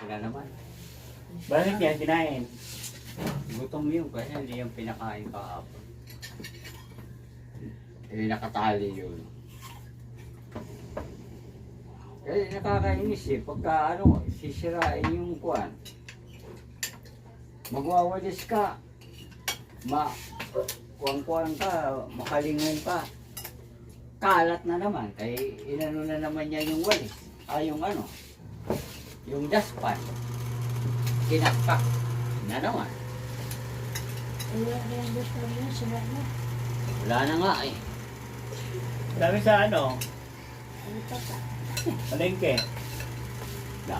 Sila naman. Bakit yan kinain? Gutom yun kasi hindi yung pinakain kahapon. Eh, nakatali yun. Eh, nakakainis eh. Pagka ano, sisirain yung kuwan. Magwawalis ka. Kuwang-kuwang ka, makalingon ka. Kalat na naman. Kaya inano na naman niya yung walis. Yung ano, yung dustpan. Kinakpak na naman. Wala na nga eh. Sabi sa ano? Palengke. Wala.